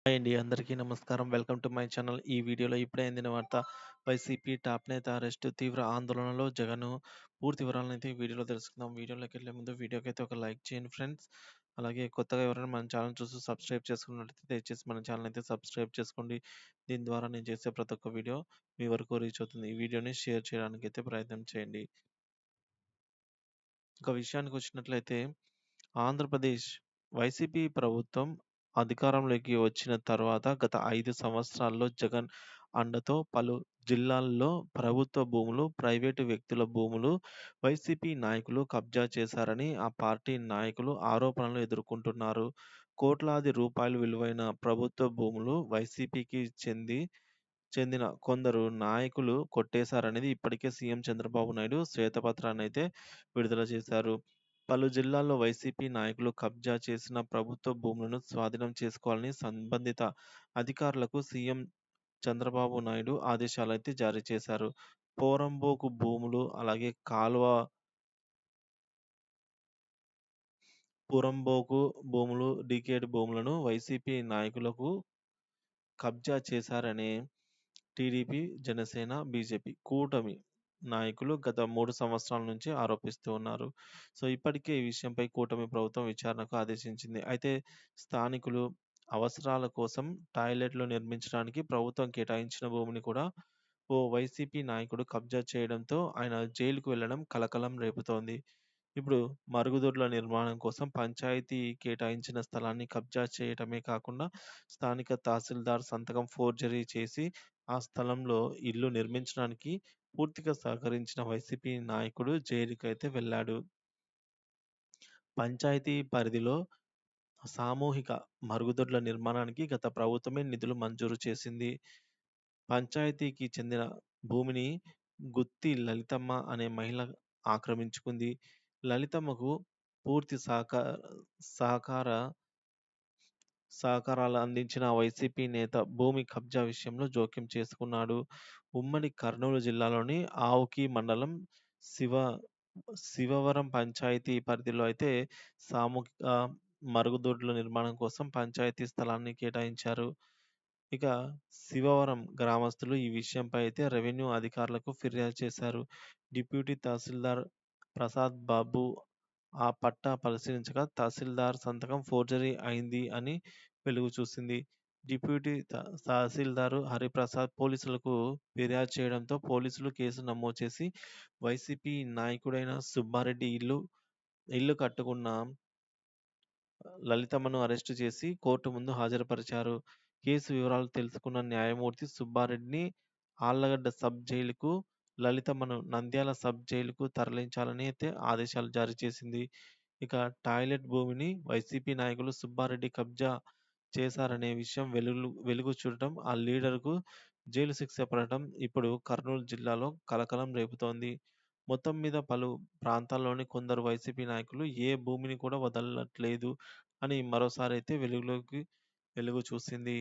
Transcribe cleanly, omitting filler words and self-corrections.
Hi అండి. అందరికీ నమస్కారం. Welcome to my channel. ఈ వీడియోలో ఇప్పుడే అందిన వార్త వైసీపీ టాప్ నేత అరెస్టు, తీవ్ర ఆందోళనలో జగను. పూర్తి వివరాలనైతే ఈ వీడియోలో తెలుసుకుందాం. వీడియోలోకెళ్ళే ముందు వీడియోకైతే ఒక లైక్ చేయండి ఫ్రెండ్స్. అలాగే కొత్తగా ఎవరైనా మన ఛానల్ చూస్తూ సబ్స్క్రైబ్ చేసుకున్నట్లయితే దయచేసి మన ఛానల్ అయితే సబ్స్క్రైబ్ చేసుకోండి. దీని ద్వారా నేను చేసే ప్రతి ఒక్క వీడియో మీ వరకు రీచ్ అవుతుంది. ఈ వీడియోని షేర్ చేయడానికైతే ప్రయత్నం చేయండి. ఇక విషయానికొచ్చినట్లయితే ఆంధ్రప్రదేశ్ వైసీపీ ప్రభుత్వం అధికారంలోకి వచ్చిన తర్వాత గత 5 సంవత్సరాల్లో జగన్ అండతో పలు జిల్లాల్లో ప్రభుత్వ భూములు, ప్రైవేటు వ్యక్తుల భూములు వైసీపీ నాయకులు కబ్జా చేశారని ఆ పార్టీ నాయకులు ఆరోపణలు ఎదుర్కొంటున్నారు. కోట్లాది రూపాయలు విలువైన ప్రభుత్వ భూములు వైసీపీకి చెందిన కొందరు నాయకులు కొట్టేశారనేది ఇప్పటికే సీఎం చంద్రబాబు నాయుడు శ్వేతపత్రాన్నయితే విడుదల చేశారు. పలు జిల్లాల్లో వైసీపీ నాయకులు కబ్జా చేసిన ప్రభుత్వ భూములను స్వాధీనం చేసుకోవాలని సంబంధిత అధికారులకు సీఎం చంద్రబాబు నాయుడు ఆదేశాలైతే జారీ చేశారు. పోరంబోకు భూములు, అలాగే పురంబోకు భూములు, డీకేడ్ భూములను వైసీపీ నాయకులకు కబ్జా చేశారని టీడీపీ, జనసేన, బీజేపీ కూటమి నాయకులు గత 3 సంవత్సరాల నుంచి ఆరోపిస్తూ ఉన్నారు. సో, ఇప్పటికే ఈ విషయంపై కూటమి ప్రభుత్వం విచారణకు ఆదేశించింది. అయితే స్థానికులు అవసరాల కోసం టాయిలెట్లు నిర్మించడానికి ప్రభుత్వం కేటాయించిన భూమిని కూడా ఓ వైసీపీ నాయకుడు కబ్జా చేయడంతో ఆయన జైలుకు వెళ్లడం కలకలం రేపుతోంది. ఇప్పుడు మరుగుదొడ్ల నిర్మాణం కోసం పంచాయతీ కేటాయించిన స్థలాన్ని కబ్జా చేయటమే కాకుండా స్థానిక తహసీల్దార్ సంతకం ఫోర్జరీ చేసి ఆ స్థలంలో ఇల్లు నిర్మించడానికి పూర్తిగా సహకరించిన వైసీపీ నాయకుడు జైలుకైతే వెళ్ళాడు. పంచాయతీ పరిధిలో సామూహిక మరుగుదొడ్ల నిర్మాణానికి గత ప్రభుత్వమే నిధులు మంజూరు చేసింది. పంచాయతీకి చెందిన భూమిని గుత్తి లలితమ్మ అనే మహిళ ఆక్రమించుకుంది. లలితమ్మకు పూర్తి సహకార సహకారాలు అందించిన వైసీపీ నేత భూమి కబ్జా విషయంలో జోక్యం చేసుకున్నాడు. ఉమ్మడి కర్నూలు జిల్లాలోని ఆవుకి మండలం శివ శివవరం పంచాయతీ పరిధిలో అయితే సామూహిక మరుగుదొడ్ల నిర్మాణం కోసం పంచాయతీ స్థలాన్ని కేటాయించారు. ఇక శివవరం గ్రామస్తులు ఈ విషయంపై అయితే రెవెన్యూ అధికారులకు ఫిర్యాదు చేశారు. డిప్యూటీ తహసీల్దార్ ప్రసాద్ బాబు ఆ పట్టా పరిశీలించగా తహసీల్దార్ సంతకం ఫోర్జరీ అయింది అని వెలుగు చూసింది. డిప్యూటీ తహసీల్దారు హరిప్రసాద్ పోలీసులకు ఫిర్యాదు చేయడంతో పోలీసులు కేసు నమోదు చేసి వైసీపీ నాయకుడైన సుబ్బారెడ్డి ఇల్లు కట్టుకున్న లలితమ్మను అరెస్టు చేసి కోర్టు ముందు హాజరుపరిచారు. కేసు వివరాలు తెలుసుకున్న న్యాయమూర్తి సుబ్బారెడ్డిని ఆళ్లగడ్డ సబ్ జైలుకు, లలితమ్మను నంద్యాల సబ్ జైలుకు తరలించాలని అయితే ఆదేశాలు జారీ చేసింది. ఇక టాయిలెట్ భూమిని వైసీపీ నాయకులు సుబ్బారెడ్డి కబ్జా చేశారనే విషయం వెలుగు చూడటం, ఆ లీడర్‌కు జైలు శిక్ష పడటం ఇప్పుడు కర్నూలు జిల్లాలో కలకలం రేపుతోంది. మొత్తం మీద పలు ప్రాంతాల్లోని కొందరు వైసీపీ నాయకులు ఏ భూమిని కూడా వదలట్లేదు అని మరోసారైతే వెలుగు చూసింది.